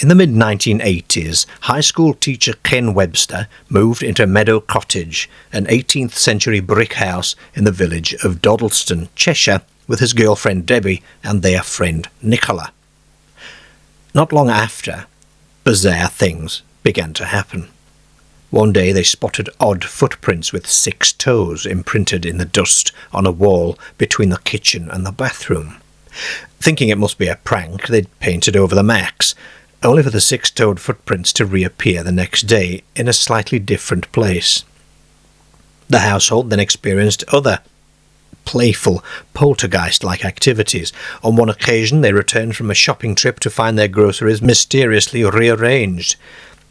In the mid-1980s, high school teacher Ken Webster moved into Meadow Cottage, an 18th century brick house in the village of Dodleston, Cheshire, with his girlfriend Debbie and their friend Nicola. Not long after, bizarre things began to happen. One day they spotted odd footprints with 6 toes imprinted in the dust on a wall between the kitchen and the bathroom. Thinking it must be a prank, they'd painted over the marks, only for the 6-toed footprints to reappear the next day in a slightly different place. The household then experienced other playful poltergeist-like activities. On one occasion they returned from a shopping trip to find their groceries mysteriously rearranged,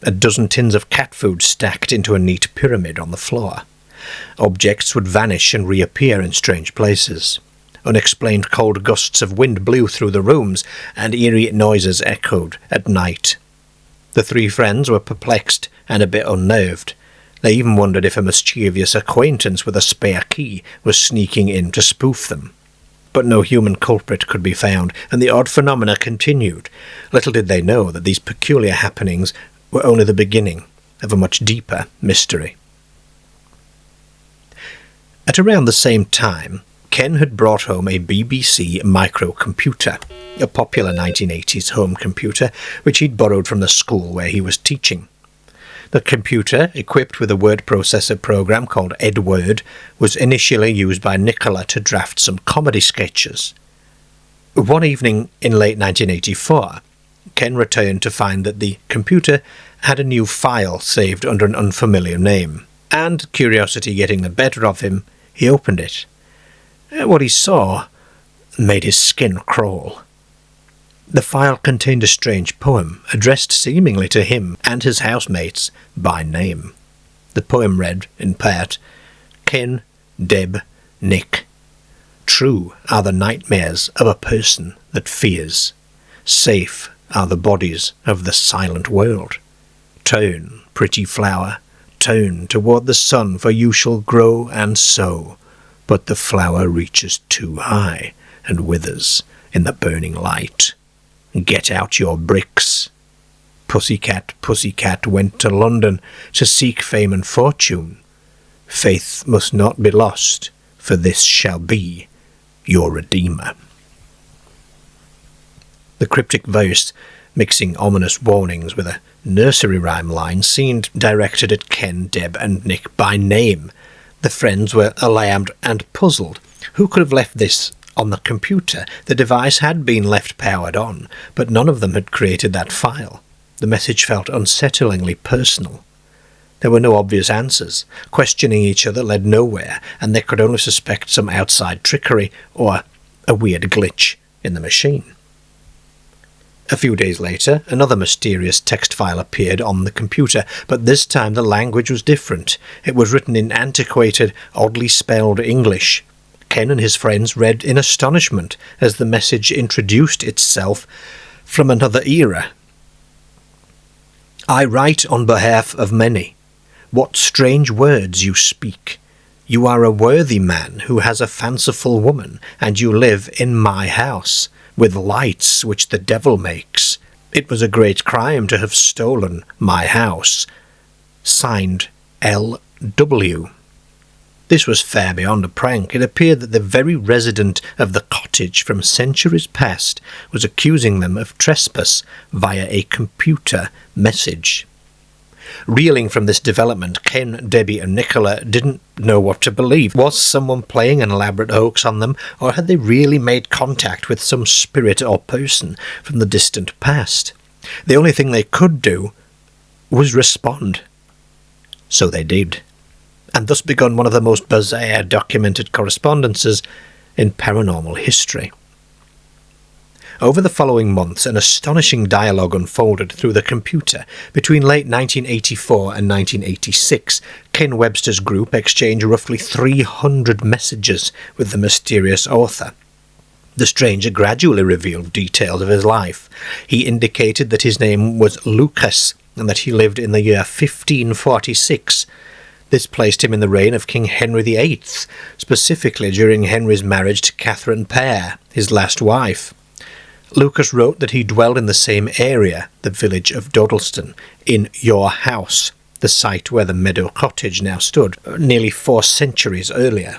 a dozen tins of cat food stacked into a neat pyramid on the floor. Objects would vanish and reappear in strange places. Unexplained cold gusts of wind blew through the rooms, and eerie noises echoed at night. The 3 friends were perplexed and a bit unnerved. They even wondered if a mischievous acquaintance with a spare key was sneaking in to spoof them. But no human culprit could be found, and the odd phenomena continued. Little did they know that these peculiar happenings were only the beginning of a much deeper mystery. At around the same time, Ken had brought home a BBC microcomputer, a popular 1980s home computer, which he'd borrowed from the school where he was teaching. The computer, equipped with a word processor program called Edward, was initially used by Nicola to draft some comedy sketches. One evening in late 1984, Ken returned to find that the computer had a new file saved under an unfamiliar name, and, curiosity getting the better of him, he opened it. What he saw made his skin crawl. The file contained a strange poem, addressed seemingly to him and his housemates by name. The poem read, in part, "Ken, Deb, Nick. True are the nightmares of a person that fears. Safe are the bodies of the silent world. Turn, pretty flower, turn toward the sun, for you shall grow and sow. But the flower reaches too high and withers in the burning light. Get out your bricks. Pussycat, pussycat went to London to seek fame and fortune. Faith must not be lost, for this shall be your Redeemer." The cryptic verse, mixing ominous warnings with a nursery rhyme line, seemed directed at Ken, Deb, and Nick by name. The friends were alarmed and puzzled. Who could have left this on the computer? The device had been left powered on, but none of them had created that file. The message felt unsettlingly personal. There were no obvious answers. Questioning each other led nowhere, and they could only suspect some outside trickery or a weird glitch in the machine. A few days later, another mysterious text file appeared on the computer, but this time the language was different. It was written in antiquated, oddly spelled English. Ken and his friends read in astonishment as the message introduced itself from another era. "I write on behalf of many. What strange words you speak. You are a worthy man who has a fanciful woman, and you live in my house, with lights which the devil makes. It was a great crime to have stolen my house. Signed, L.W." This was far beyond a prank. It appeared that the very resident of the cottage from centuries past was accusing them of trespass via a computer message. Reeling from this development, Ken, Debbie and Nicola didn't know what to believe. Was someone playing an elaborate hoax on them, or had they really made contact with some spirit or person from the distant past? The only thing they could do was respond. So they did, and thus begun one of the most bizarre documented correspondences in paranormal history. Over the following months, an astonishing dialogue unfolded through the computer. Between late 1984 and 1986, Ken Webster's group exchanged roughly 300 messages with the mysterious author. The stranger gradually revealed details of his life. He indicated that his name was Lucas and that he lived in the year 1546. This placed him in the reign of King Henry VIII, specifically during Henry's marriage to Catherine Parr, his last wife. Lucas wrote that he dwelled in the same area, the village of Dodleston, in your house, the site where the meadow cottage now stood, nearly 4 centuries earlier.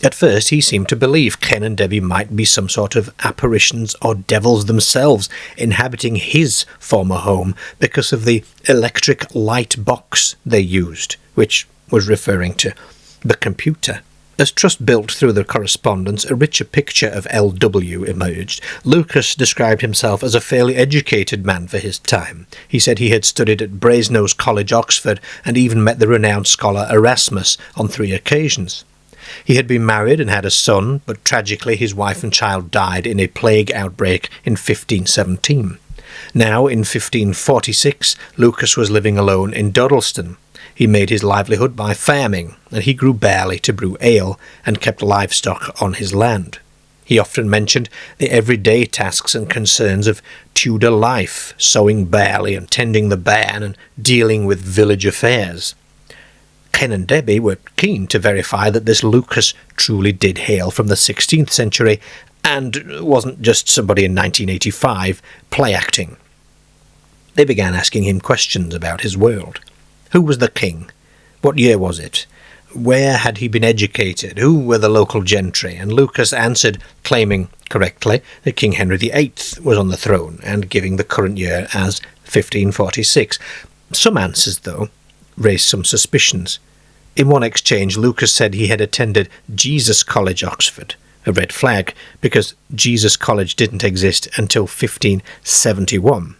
At first he seemed to believe Ken and Debbie might be some sort of apparitions or devils themselves inhabiting his former home because of the electric light box they used, which was referring to the computer. As trust built through the correspondence, a richer picture of L.W. emerged. Lucas described himself as a fairly educated man for his time. He said he had studied at Brasenose College, Oxford, and even met the renowned scholar Erasmus on 3 occasions. He had been married and had a son, but tragically his wife and child died in a plague outbreak in 1517. Now, in 1546, Lucas was living alone in Dodleston. He made his livelihood by farming, and he grew barley to brew ale and kept livestock on his land. He often mentioned the everyday tasks and concerns of Tudor life, sowing barley and tending the barn and dealing with village affairs. Ken and Debbie were keen to verify that this Lucas truly did hail from the 16th century and wasn't just somebody in 1985 play-acting. They began asking him questions about his world. Who was the king? What year was it? Where had he been educated? Who were the local gentry? And Lucas answered, claiming correctly that King Henry VIII was on the throne and giving the current year as 1546. Some answers, though, raised some suspicions. In one exchange, Lucas said he had attended Jesus College, Oxford, a red flag, because Jesus College didn't exist until 1571.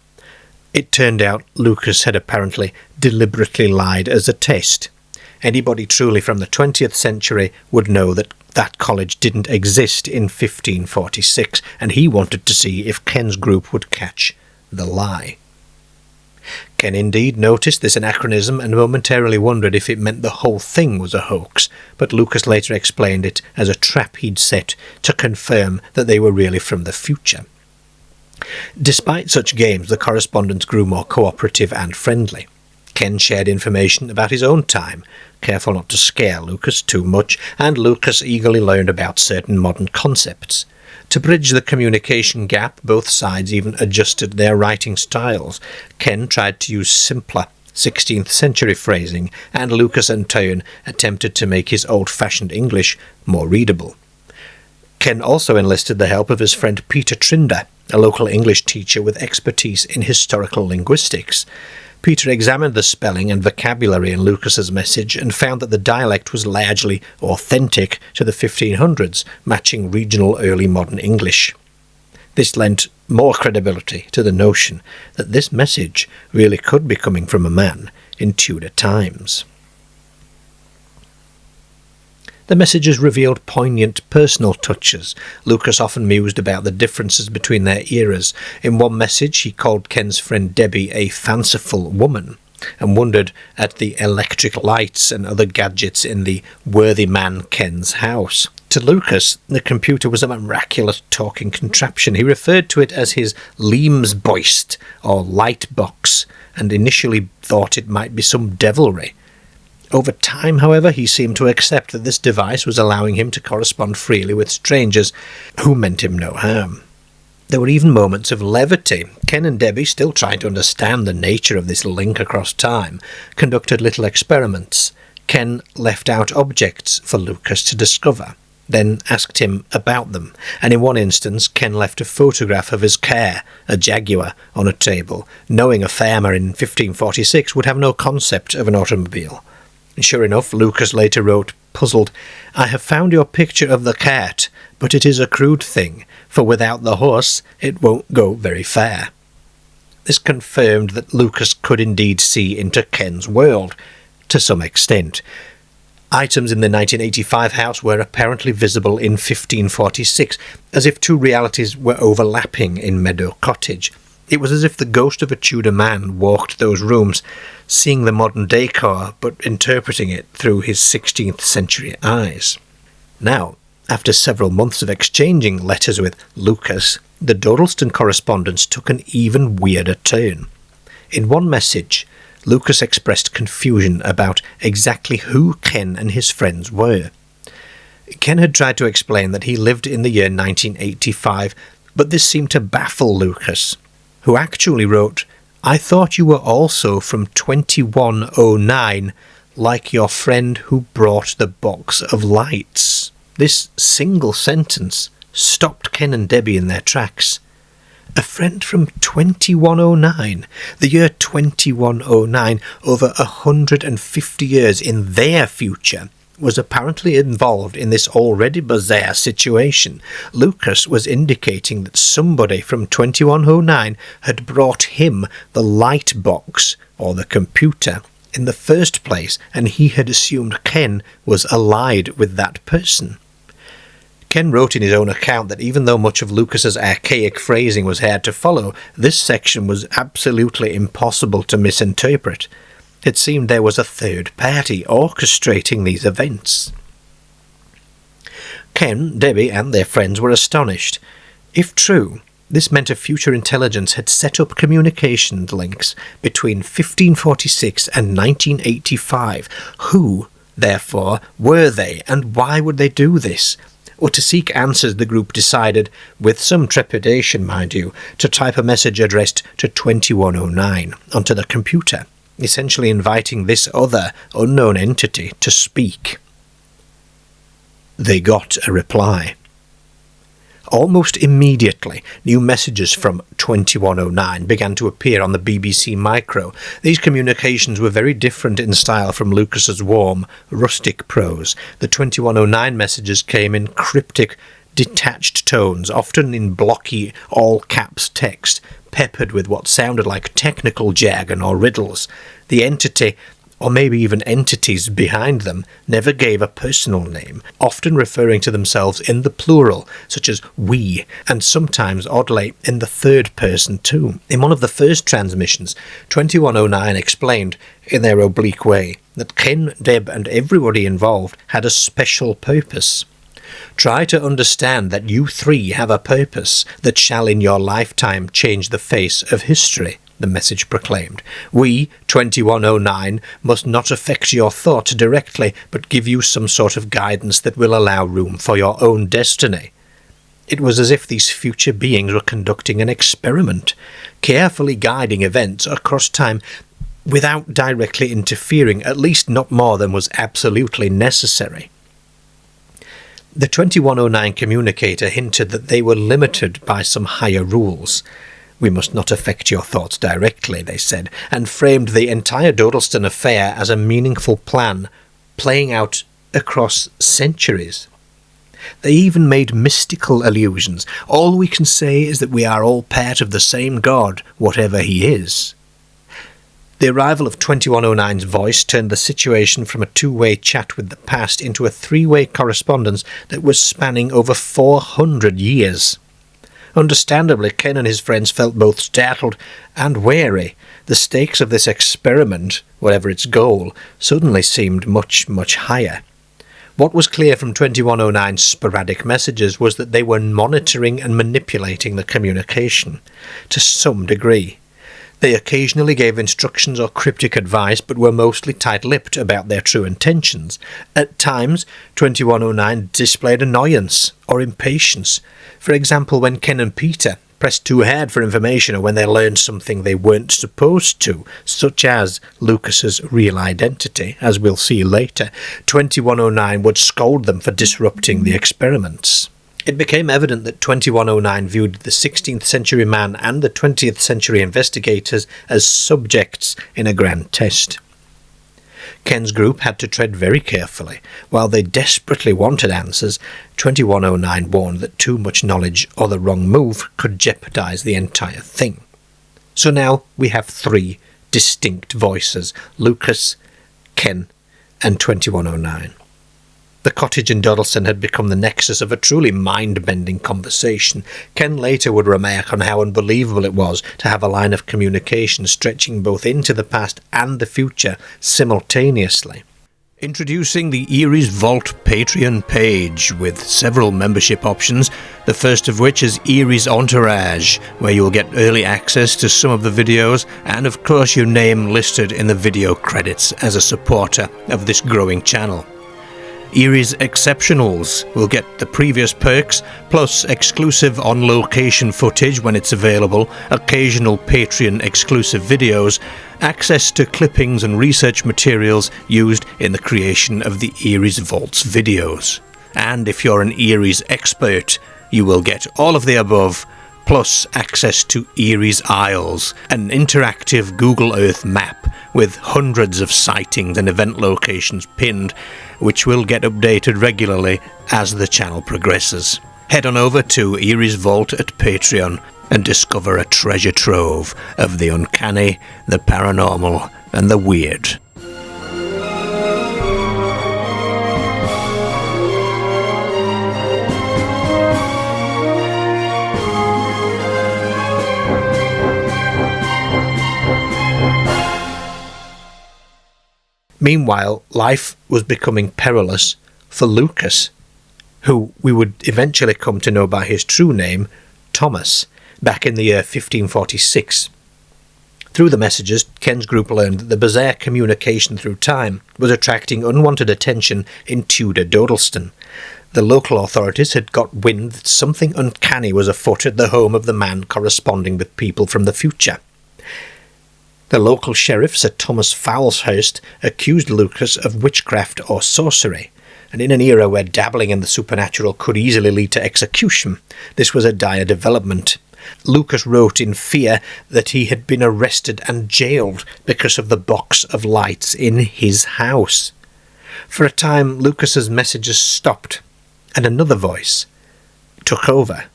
It turned out Lucas had apparently deliberately lied as a test. Anybody truly from the 20th century would know that that college didn't exist in 1546, and he wanted to see if Ken's group would catch the lie. Ken indeed noticed this anachronism and momentarily wondered if it meant the whole thing was a hoax, but Lucas later explained it as a trap he'd set to confirm that they were really from the future. Despite such games, the correspondence grew more cooperative and friendly. Ken shared information about his own time, careful not to scare Lucas too much, and Lucas eagerly learned about certain modern concepts. To bridge the communication gap, both sides even adjusted their writing styles. Ken tried to use simpler 16th century phrasing, and Lucas in turn attempted to make his old-fashioned English more readable. Ken also enlisted the help of his friend Peter Trinder, a local English teacher with expertise in historical linguistics. Peter examined the spelling and vocabulary in Lucas's message and found that the dialect was largely authentic to the 1500s, matching regional early modern English. This lent more credibility to the notion that this message really could be coming from a man in Tudor times. The messages revealed poignant personal touches. Lucas often mused about the differences between their eras. In one message, he called Ken's friend Debbie a fanciful woman, and wondered at the electric lights and other gadgets in the worthy man Ken's house. To Lucas, the computer was a miraculous talking contraption. He referred to it as his Leamsboist, or light box, and initially thought it might be some devilry. Over time, however, he seemed to accept that this device was allowing him to correspond freely with strangers who meant him no harm. There were even moments of levity. Ken and Debbie, still trying to understand the nature of this link across time, conducted little experiments. Ken left out objects for Lucas to discover, then asked him about them, and in one instance Ken left a photograph of his car, a Jaguar, on a table, knowing a farmer in 1546 would have no concept of an automobile. And sure enough, Lucas later wrote, puzzled, "I have found your picture of the cat, but it is a crude thing, for without the horse it won't go very far." This confirmed that Lucas could indeed see into Ken's world, to some extent. Items in the 1985 house were apparently visible in 1546, as if two realities were overlapping in Meadow Cottage. It was as if the ghost of a Tudor man walked those rooms, seeing the modern decor but interpreting it through his 16th century eyes. Now, after several months of exchanging letters with Lucas, the Dodleston correspondence took an even weirder turn. In one message, Lucas expressed confusion about exactly who Ken and his friends were. Ken had tried to explain that he lived in the year 1985 But this seemed to baffle Lucas, who actually wrote, "I thought you were also from 2109, like your friend who brought the box of lights." This single sentence stopped Ken and Debbie in their tracks. A friend from 2109, the year 2109, over 150 years in their future, was apparently involved in this already bizarre situation. Lucas was indicating that somebody from 2109 had brought him the light box, or the computer, in the first place, and he had assumed Ken was allied with that person. Ken wrote in his own account that even though much of Lucas's archaic phrasing was hard to follow, this section was absolutely impossible to misinterpret. It seemed there was a third party orchestrating these events. Ken, Debbie, and their friends were astonished. If true, this meant a future intelligence had set up communication links between 1546 and 1985. Who, therefore, were they, and why would they do this? Or to seek answers, the group decided, with some trepidation mind you, to type a message addressed to 2109 onto the computer, essentially inviting this other unknown entity to speak. They got a reply. Almost immediately, new messages from 2109 began to appear on the BBC Micro. These communications were very different in style from Lucas's warm, rustic prose. The 2109 messages came in cryptic, detached tones, often in blocky, all-caps text, peppered with what sounded like technical jargon or riddles. The entity, or maybe even entities behind them, never gave a personal name, often referring to themselves in the plural, such as we, and sometimes, oddly, in the third person too. In one of the first transmissions, 2109 explained, in their oblique way, that Ken, Deb, and everybody involved had a special purpose. Try to understand that you three have a purpose that shall in your lifetime change the face of history, the message proclaimed. We, 2109, must not affect your thought directly, but give you some sort of guidance that will allow room for your own destiny. It was as if these future beings were conducting an experiment, carefully guiding events across time without directly interfering, at least not more than was absolutely necessary. The 2109 communicator hinted that they were limited by some higher rules. We must not affect your thoughts directly, they said, and framed the entire Dodleston affair as a meaningful plan, playing out across centuries. They even made mystical allusions. All we can say is that we are all part of the same God, whatever he is. The arrival of 2109's voice turned the situation from a two-way chat with the past into a three-way correspondence that was spanning over 400 years. Understandably, Ken and his friends felt both startled and wary. The stakes of this experiment, whatever its goal, suddenly seemed much, much higher. What was clear from 2109's sporadic messages was that they were monitoring and manipulating the communication, to some degree. They occasionally gave instructions or cryptic advice, but were mostly tight-lipped about their true intentions. At times, 2109 displayed annoyance or impatience. For example, when Ken and Peter pressed too hard for information, or when they learned something they weren't supposed to, such as Lucas's real identity, as we'll see later, 2109 would scold them for disrupting the experiments. It became evident that 2109 viewed the 16th century man and the 20th century investigators as subjects in a grand test. Ken's group had to tread very carefully. While they desperately wanted answers, 2109 warned that too much knowledge or the wrong move could jeopardize the entire thing. So now we have three distinct voices: Lucas, Ken, and 2109. The cottage in Dodleston had become the nexus of a truly mind-bending conversation. Ken later would remark on how unbelievable it was to have a line of communication stretching both into the past and the future simultaneously. Introducing the Eerie's Vault Patreon page with several membership options, the first of which is Eerie's Entourage, where you'll get early access to some of the videos and of course your name listed in the video credits as a supporter of this growing channel. Eerie's Exceptionals will get the previous perks, plus exclusive on-location footage when it's available, occasional Patreon exclusive videos, access to clippings and research materials used in the creation of the Eerie's Vaults videos. And if you're an Eerie's expert, you will get all of the above, plus access to Eerie's Isles, an interactive Google Earth map with hundreds of sightings and event locations pinned, which will get updated regularly as the channel progresses. Head on over to Eerie's Vault at Patreon and discover a treasure trove of the uncanny, the paranormal, and the weird. Meanwhile, life was becoming perilous for Lucas, who we would eventually come to know by his true name, Thomas, back in the year 1546. Through the messages, Ken's group learned that the bizarre communication through time was attracting unwanted attention in Tudor Dodleston. The local authorities had got wind that something uncanny was afoot at the home of the man corresponding with people from the future. The local sheriff, Sir Thomas Fowlshurst, accused Lucas of witchcraft or sorcery, and in an era where dabbling in the supernatural could easily lead to execution, this was a dire development. Lucas wrote in fear that he had been arrested and jailed because of the box of lights in his house. For a time, Lucas's messages stopped, and another voice took over,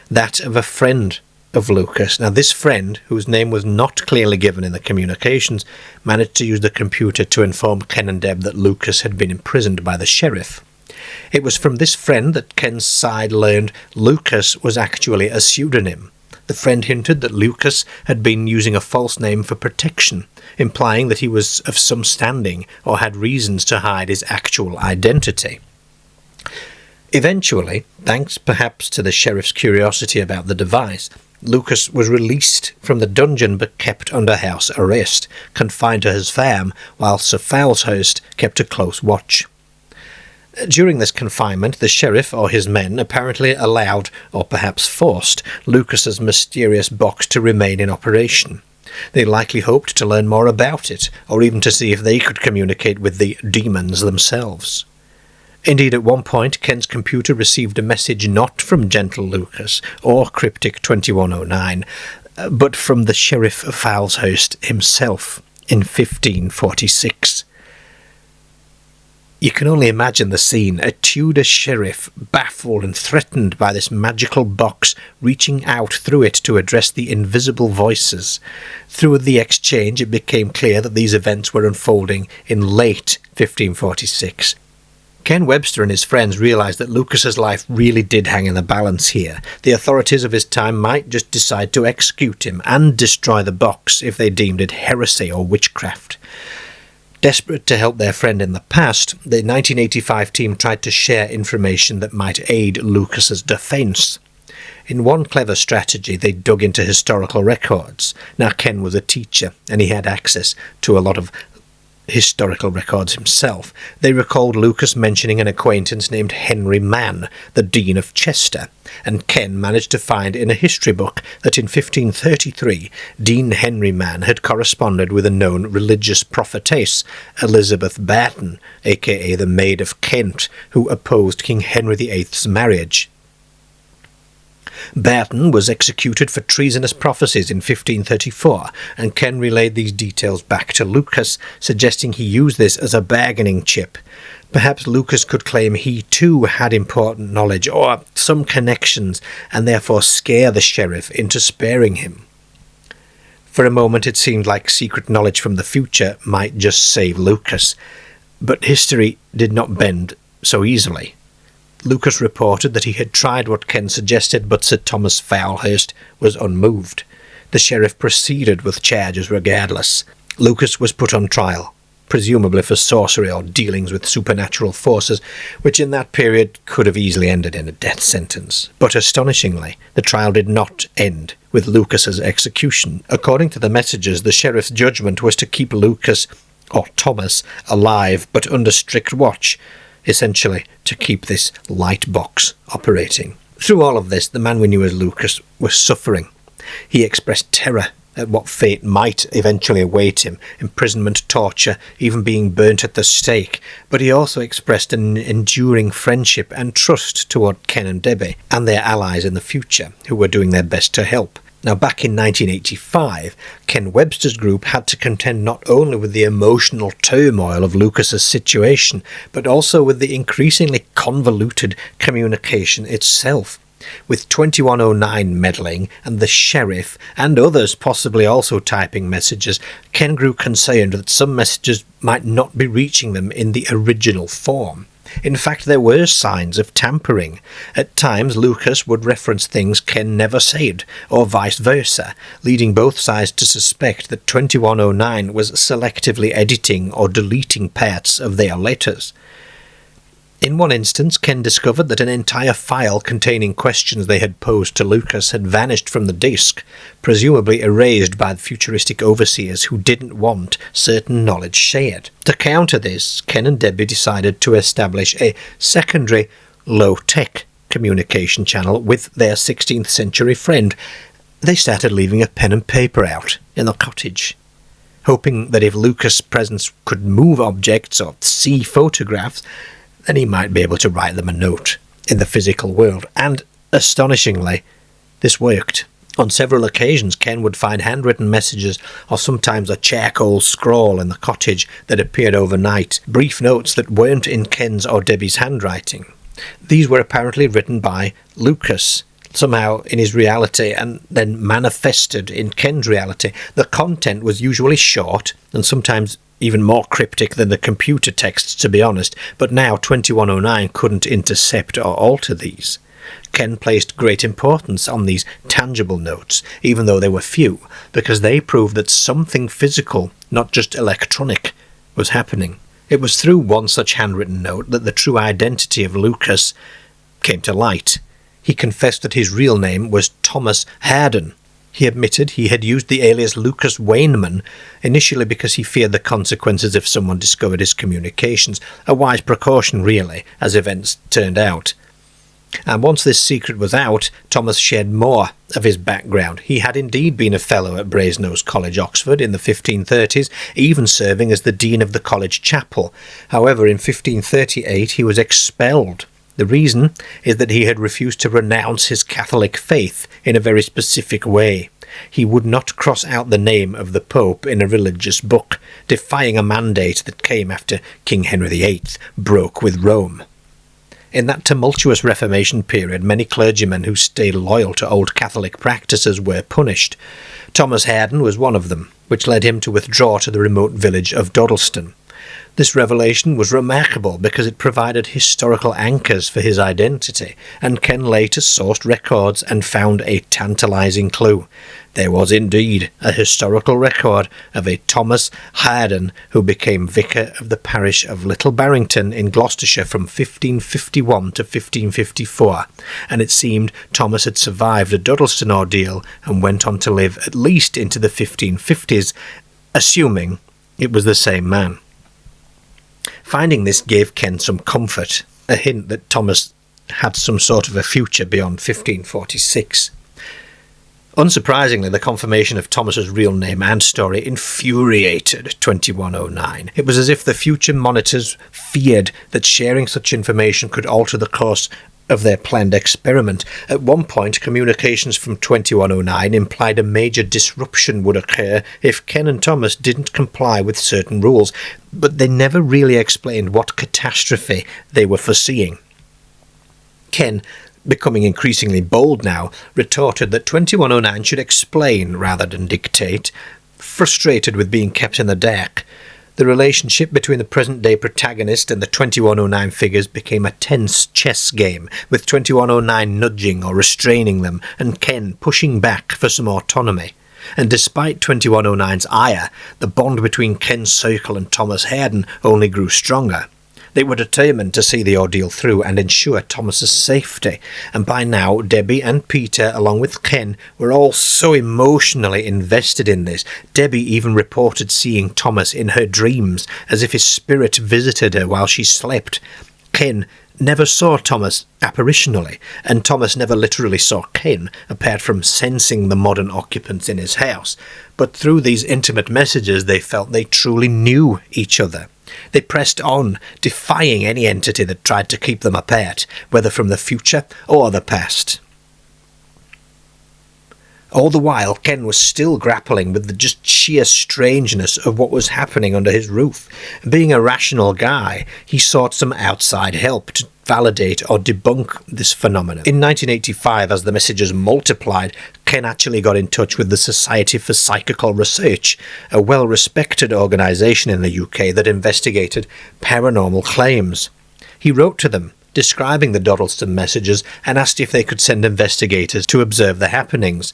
that of a friend of Lucas. Now, this friend, whose name was not clearly given in the communications, managed to use the computer to inform Ken and Deb that Lucas had been imprisoned by the sheriff. It was from this friend that Ken's side learned Lucas was actually a pseudonym. The friend hinted that Lucas had been using a false name for protection, implying that he was of some standing or had reasons to hide his actual identity. Eventually, thanks perhaps to the sheriff's curiosity about the device, Lucas was released from the dungeon but kept under house arrest, confined to his farm, while Sir Fowlshurst kept a close watch. During this confinement, the sheriff or his men apparently allowed, or perhaps forced, Lucas's mysterious box to remain in operation. They likely hoped to learn more about it, or even to see if they could communicate with the demons themselves. Indeed, at one point, Ken's computer received a message not from Gentle Lucas or Cryptic 2109, but from the Sheriff of Fowlshurst himself in 1546. You can only imagine the scene, a Tudor sheriff, baffled and threatened by this magical box, reaching out through it to address the invisible voices. Through the exchange, it became clear that these events were unfolding in late 1546. Ken Webster and his friends realised that Lucas's life really did hang in the balance here. The authorities of his time might just decide to execute him and destroy the box if they deemed it heresy or witchcraft. Desperate to help their friend in the past, the 1985 team tried to share information that might aid Lucas's defence. In one clever strategy, they dug into historical records. Now, Ken was a teacher, and he had access to a lot of historical records himself. They recalled Lucas mentioning an acquaintance named Henry Mann, the Dean of Chester, and Ken managed to find in a history book that in 1533 Dean Henry Mann had corresponded with a known religious prophetess, Elizabeth Barton, aka the Maid of Kent, who opposed King Henry VIII's marriage. Barton was executed for treasonous prophecies in 1534, and Ken relayed these details back to Lucas, suggesting he use this as a bargaining chip. Perhaps Lucas could claim he too had important knowledge or some connections, and therefore scare the sheriff into sparing him. For a moment it seemed like secret knowledge from the future might just save Lucas, but history did not bend so easily. Lucas reported that he had tried what Ken suggested, but Sir Thomas Fowlshurst was unmoved. The sheriff proceeded with charges regardless. Lucas was put on trial, presumably for sorcery or dealings with supernatural forces, which in that period could have easily ended in a death sentence. But astonishingly, the trial did not end with Lucas's execution. According to the messages, the sheriff's judgment was to keep Lucas, or Thomas, alive, but under strict watch. essentially to keep this light box operating. Through all of this, the man we knew as Lucas was suffering. He expressed terror at what fate might eventually await him, imprisonment, torture, even being burnt at the stake, but he also expressed an enduring friendship and trust toward Ken and Debbie and their allies in the future, who were doing their best to help. Now, back in 1985, Ken Webster's group had to contend not only with the emotional turmoil of Lucas's situation, but also with the increasingly convoluted communication itself. With 2109 meddling and the sheriff and others possibly also typing messages, Ken grew concerned that some messages might not be reaching them in the original form. In fact, there were signs of tampering. At times, Lucas would reference things Ken never said, or vice versa, leading both sides to suspect that 2109 was selectively editing or deleting parts of their letters. In one instance, Ken discovered that an entire file containing questions they had posed to Lucas had vanished from the disk, presumably erased by the futuristic overseers who didn't want certain knowledge shared. To counter this, Ken and Debbie decided to establish a secondary, low-tech communication channel with their 16th century friend. They started leaving a pen and paper out in the cottage, hoping that if Lucas' presence could move objects or see photographs, then he might be able to write them a note in the physical world. And, astonishingly, this worked. On several occasions, Ken would find handwritten messages or sometimes a charcoal scrawl in the cottage that appeared overnight, brief notes that weren't in Ken's or Debbie's handwriting. These were apparently written by Lucas, somehow in his reality, and then manifested in Ken's reality. The content was usually short and sometimes even more cryptic than the computer texts, to be honest, but now 2109 couldn't intercept or alter these. Ken placed great importance on these tangible notes, even though they were few, because they proved that something physical, not just electronic, was happening. It was through one such handwritten note that the true identity of Lucas came to light. He confessed that his real name was Thomas Harden. He admitted he had used the alias Lucas Wainman, initially because he feared the consequences if someone discovered his communications, a wise precaution really, as events turned out. And once this secret was out, Thomas shared more of his background. He had indeed been a fellow at Brasenose College, Oxford, in the 1530s, even serving as the dean of the college chapel. However, in 1538 he was expelled. The reason is that he had refused to renounce his Catholic faith in a very specific way. He would not cross out the name of the Pope in a religious book, defying a mandate that came after King Henry VIII broke with Rome. In that tumultuous Reformation period, many clergymen who stayed loyal to old Catholic practices were punished. Thomas Harden was one of them, which led him to withdraw to the remote village of Dodleston. This revelation was remarkable because it provided historical anchors for his identity, and Ken later sourced records and found a tantalizing clue. There was indeed a historical record of a Thomas Harden who became vicar of the parish of Little Barrington in Gloucestershire from 1551 to 1554, and it seemed Thomas had survived the Dodleston ordeal and went on to live at least into the 1550s, assuming it was the same man. Finding this gave Ken some comfort, a hint that Thomas had some sort of a future beyond 1546. Unsurprisingly, the confirmation of Thomas's real name and story infuriated 2109. It was as if the future monitors feared that sharing such information could alter the course of their planned experiment. At one point, communications from 2109 implied a major disruption would occur if Ken and Thomas didn't comply with certain rules, but they never really explained what catastrophe they were foreseeing. Ken, becoming increasingly bold now, retorted that 2109 should explain rather than dictate. Frustrated with being kept in the dark, the relationship between the present-day protagonist and the 2109 figures became a tense chess game, with 2109 nudging or restraining them, and Ken pushing back for some autonomy. And despite 2109's ire, the bond between Ken's circle and Thomas Harden only grew stronger. They were determined to see the ordeal through and ensure Thomas's safety, and by now Debbie and Peter, along with Ken, were all so emotionally invested in this. Debbie even reported seeing Thomas in her dreams, as if his spirit visited her while she slept. Ken never saw Thomas apparitionally, and Thomas never literally saw Ken, apart from sensing the modern occupants in his house. But through these intimate messages, they felt they truly knew each other. They pressed on, defying any entity that tried to keep them apart, whether from the future or the past. All the while, Ken was still grappling with the just sheer strangeness of what was happening under his roof. Being a rational guy, he sought some outside help to validate or debunk this phenomenon. In 1985, as the messages multiplied, Ken actually got in touch with the Society for Psychical Research, a well-respected organisation in the UK that investigated paranormal claims. He wrote to them, describing the Dodleston Messages, and asked if they could send investigators to observe the happenings.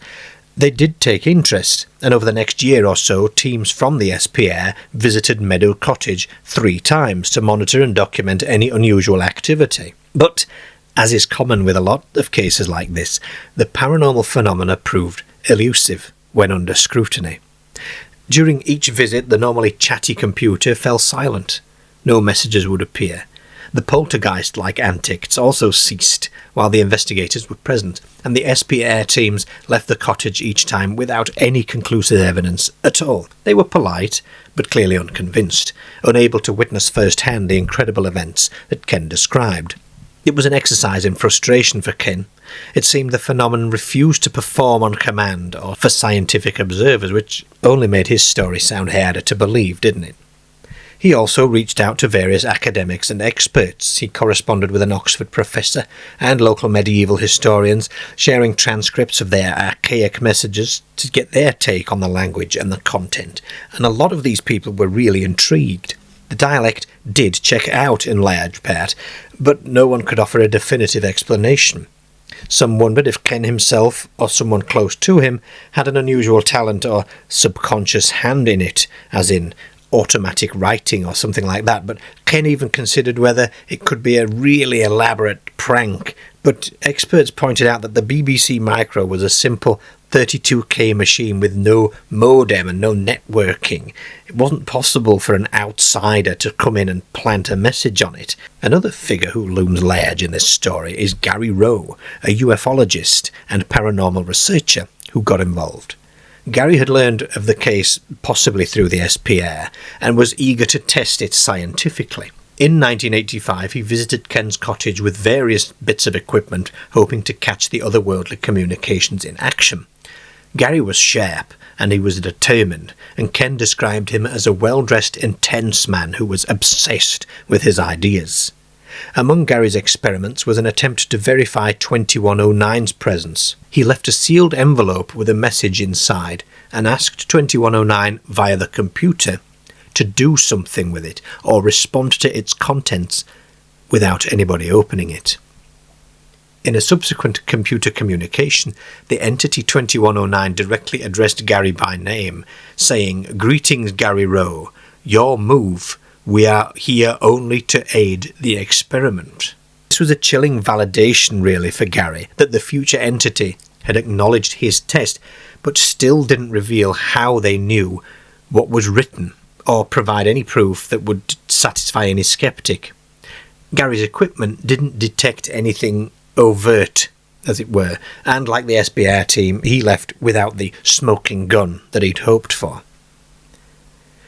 They did take interest, and over the next year or so, teams from the SPR visited Meadow Cottage 3 times to monitor and document any unusual activity. But, as is common with a lot of cases like this, the paranormal phenomena proved elusive when under scrutiny. During each visit, the normally chatty computer fell silent. No messages would appear. The poltergeist-like antics also ceased while the investigators were present, and the SPR teams left the cottage each time without any conclusive evidence at all. They were polite, but clearly unconvinced, unable to witness firsthand the incredible events that Ken described. It was an exercise in frustration for Ken. It seemed the phenomenon refused to perform on command or for scientific observers, which only made his story sound harder to believe, didn't it? He also reached out to various academics and experts. He corresponded with an Oxford professor and local medieval historians, sharing transcripts of their archaic messages to get their take on the language and the content. And a lot of these people were really intrigued. The dialect did check out in large part, but no one could offer a definitive explanation. Some wondered if Ken himself, or someone close to him, had an unusual talent or subconscious hand in it, as in automatic writing or something like that, but Ken even considered whether it could be a really elaborate prank. But experts pointed out that the BBC Micro was a simple 32K machine with no modem and no networking. It wasn't possible for an outsider to come in and plant a message on it. Another figure who looms large in this story is Gary Rowe, a ufologist and paranormal researcher who got involved. Gary had learned of the case possibly through the SPR and was eager to test it scientifically. In 1985, he visited Ken's cottage with various bits of equipment, hoping to catch the otherworldly communications in action. Gary was sharp and he was determined, and Ken described him as a well-dressed, intense man who was obsessed with his ideas. Among Gary's experiments was an attempt to verify 2109's presence. He left a sealed envelope with a message inside and asked 2109 via the computer to do something with it or respond to its contents without anybody opening it. In a subsequent computer communication, the entity 2109 directly addressed Gary by name, saying, "Greetings, Gary Rowe. Your move. We are here only to aid the experiment." This was a chilling validation, really, for Gary, that the future entity had acknowledged his test, but still didn't reveal how they knew what was written, or provide any proof that would satisfy any skeptic. Gary's equipment didn't detect anything overt, as it were, and like the SBR team, he left without the smoking gun that he'd hoped for.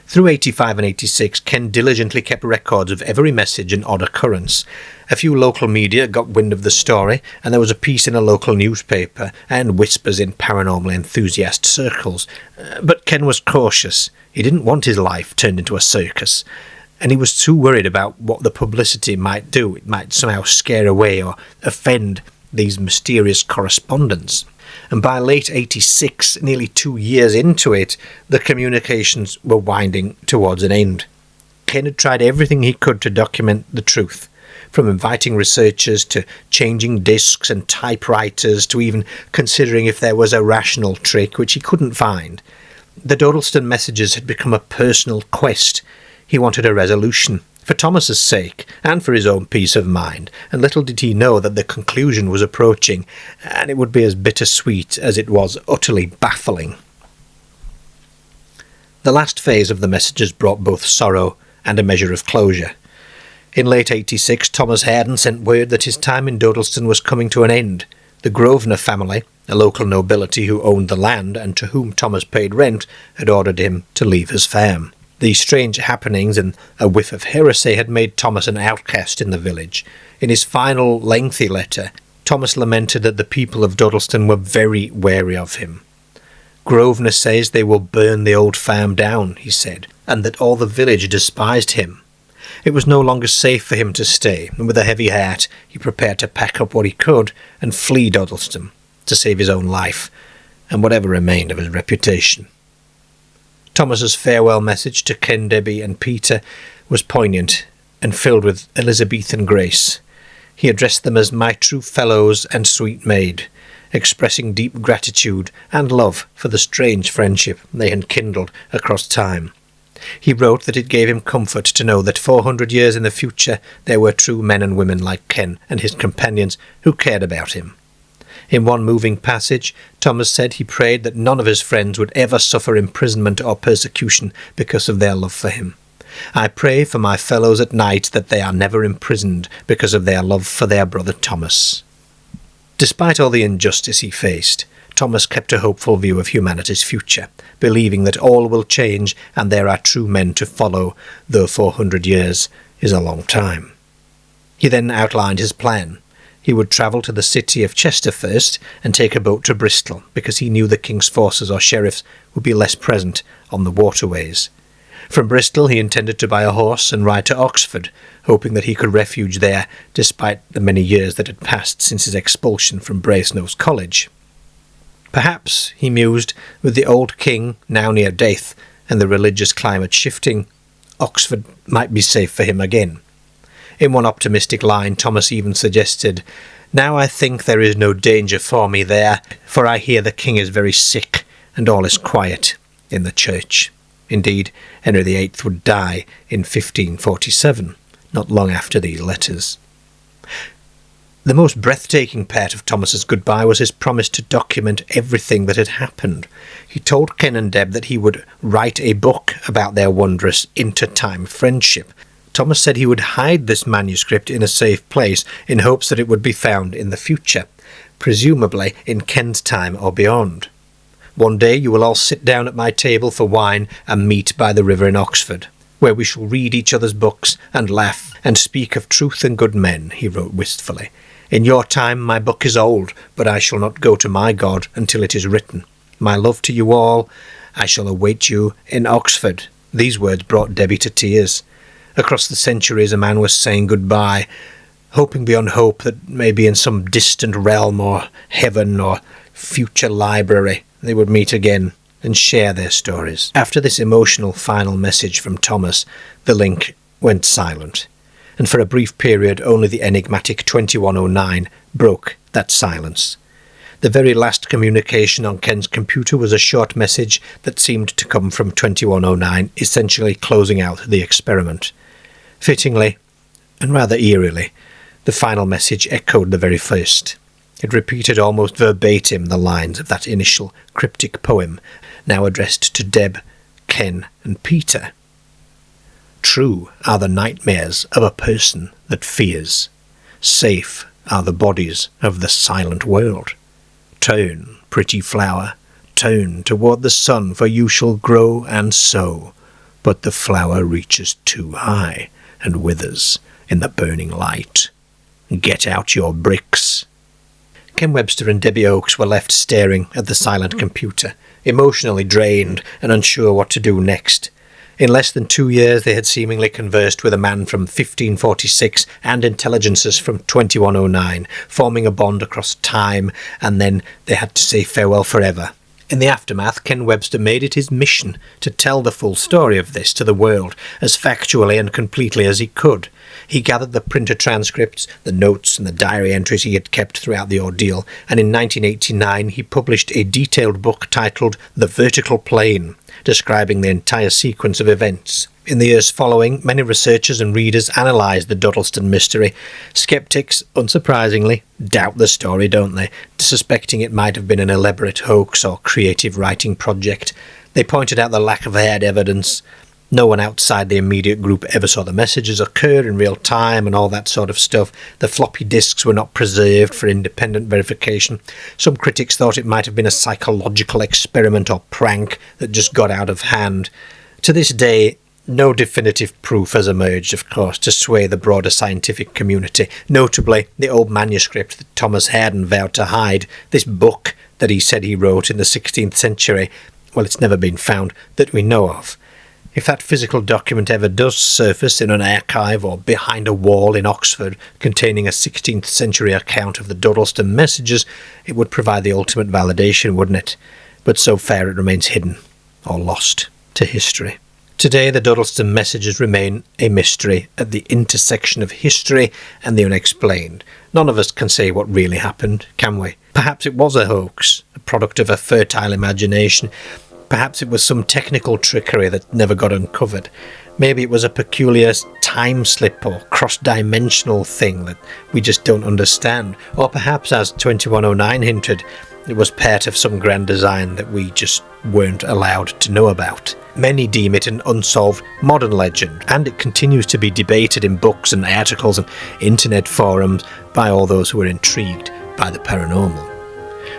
Through 85 and 86, Ken diligently kept records of every message and odd occurrence. A few local media got wind of the story, and there was a piece in a local newspaper, and whispers in paranormal enthusiast circles. But Ken was cautious. He didn't want his life turned into a circus, and he was too worried about what the publicity might do. It might somehow scare away or offend these mysterious correspondents. And by late 86, nearly 2 years into it, the communications were winding towards an end. Ken had tried everything he could to document the truth, from inviting researchers to changing discs and typewriters to even considering if there was a rational trick, which he couldn't find. The Dodleston Messages had become a personal quest. He wanted a resolution, for Thomas's sake, and for his own peace of mind, and little did he know that the conclusion was approaching, and it would be as bittersweet as it was utterly baffling. The last phase of the messages brought both sorrow and a measure of closure. In late 86, Thomas Harden sent word that his time in Dodleston was coming to an end. The Grosvenor family, a local nobility who owned the land and to whom Thomas paid rent, had ordered him to leave his farm. These strange happenings and a whiff of heresy had made Thomas an outcast in the village. In his final, lengthy letter, Thomas lamented that the people of Dodleston were very wary of him. "Grosvenor says they will burn the old farm down," he said, and that all the village despised him. It was no longer safe for him to stay, and with a heavy heart he prepared to pack up what he could and flee Dodleston, to save his own life, and whatever remained of his reputation. Thomas's farewell message to Ken, Debbie and Peter was poignant and filled with Elizabethan grace. He addressed them as "my true fellows and sweet maid," expressing deep gratitude and love for the strange friendship they had kindled across time. He wrote that it gave him comfort to know that 400 years in the future there were true men and women like Ken and his companions who cared about him. In one moving passage, Thomas said he prayed that none of his friends would ever suffer imprisonment or persecution because of their love for him. "I pray for my fellows at night that they are never imprisoned because of their love for their brother Thomas." Despite all the injustice he faced, Thomas kept a hopeful view of humanity's future, believing that all will change and there are true men to follow, though 400 years is a long time. He then outlined his plan. He would travel to the city of Chester first and take a boat to Bristol, because he knew the king's forces or sheriffs would be less present on the waterways. From Bristol he intended to buy a horse and ride to Oxford, hoping that he could refuge there despite the many years that had passed since his expulsion from Brasenose College. Perhaps, he mused, with the old king now near death and the religious climate shifting, Oxford might be safe for him again. In one optimistic line, Thomas even suggested, "Now I think there is no danger for me there, for I hear the king is very sick, and all is quiet in the church." Indeed, Henry VIII would die in 1547, not long after these letters. The most breathtaking part of Thomas's goodbye was his promise to document everything that had happened. He told Ken and Deb that he would write a book about their wondrous intertime friendship. Thomas said he would hide this manuscript in a safe place in hopes that it would be found in the future, presumably in Ken's time or beyond. "One day you will all sit down at my table for wine and meet by the river in Oxford, where we shall read each other's books and laugh and speak of truth and good men," he wrote wistfully. "In your time my book is old, but I shall not go to my God until it is written. My love to you all, I shall await you in Oxford." These words brought Debbie to tears. Across the centuries a man was saying goodbye, hoping beyond hope that maybe in some distant realm or heaven or future library they would meet again and share their stories. After this emotional final message from Thomas, the link went silent, and for a brief period only the enigmatic 2109 broke that silence. The very last communication on Ken's computer was a short message that seemed to come from 2109, essentially closing out the experiment. Fittingly, and rather eerily, the final message echoed the very first. It repeated almost verbatim the lines of that initial cryptic poem, now addressed to Deb, Ken, and Peter. "True are the nightmares of a person that fears. Safe are the bodies of the silent world. Turn, pretty flower, turn toward the sun, for you shall grow and sow. But the flower reaches too high and withers in the burning light. Get out your bricks." Ken Webster and Debbie Oakes were left staring at the silent computer, emotionally drained and unsure what to do next. In less than 2 years they had seemingly conversed with a man from 1546 and intelligences from 2109, forming a bond across time, and then they had to say farewell forever. In the aftermath, Ken Webster made it his mission to tell the full story of this to the world as factually and completely as he could. He gathered the printer transcripts, the notes and the diary entries he had kept throughout the ordeal, and in 1989 he published a detailed book titled The Vertical Plane, describing the entire sequence of events. In the years following, many researchers and readers analysed the Dodleston mystery. Skeptics, unsurprisingly, doubt the story, don't they, suspecting it might have been an elaborate hoax or creative writing project. They pointed out the lack of hard evidence, No one outside the immediate group ever saw the messages occur in real time and all that sort of stuff. The floppy disks were not preserved for independent verification. Some critics thought it might have been a psychological experiment or prank that just got out of hand. To this day, no definitive proof has emerged, of course, to sway the broader scientific community. Notably, the old manuscript that Thomas Harden vowed to hide, this book that he said he wrote in the 16th century, well, it's never been found that we know of. If that physical document ever does surface in an archive or behind a wall in Oxford containing a 16th century account of the Dodleston Messages, it would provide the ultimate validation, wouldn't it? But so far it remains hidden, or lost to history. Today the Dodleston Messages remain a mystery at the intersection of history and the unexplained. None of us can say what really happened, can we? Perhaps it was a hoax, a product of a fertile imagination. Perhaps it was some technical trickery that never got uncovered. Maybe it was a peculiar time slip or cross-dimensional thing that we just don't understand. Or perhaps, as 2109 hinted, it was part of some grand design that we just weren't allowed to know about. Many deem it an unsolved modern legend, and it continues to be debated in books and articles and internet forums by all those who are intrigued by the paranormal.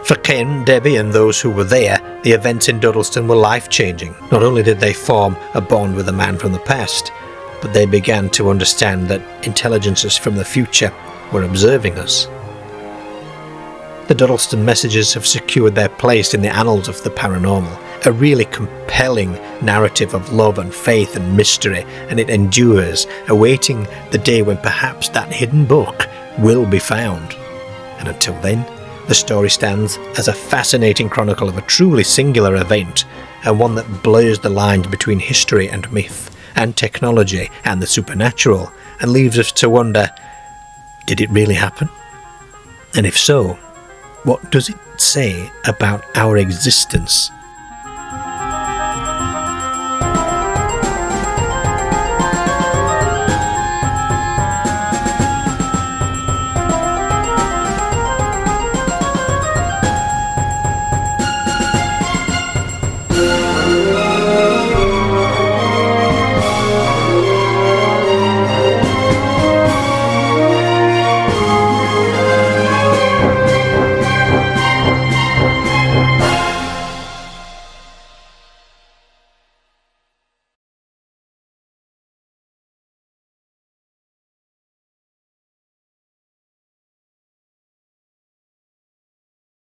For Ken, Debbie and those who were there, the events in Dodleston were life-changing. Not only did they form a bond with a man from the past, but they began to understand that intelligences from the future were observing us. The Dodleston Messages have secured their place in the annals of the paranormal, a really compelling narrative of love and faith and mystery, and it endures, awaiting the day when perhaps that hidden book will be found. And until then, the story stands as a fascinating chronicle of a truly singular event, and one that blurs the lines between history and myth, and technology and the supernatural, and leaves us to wonder, did it really happen? And if so, what does it say about our existence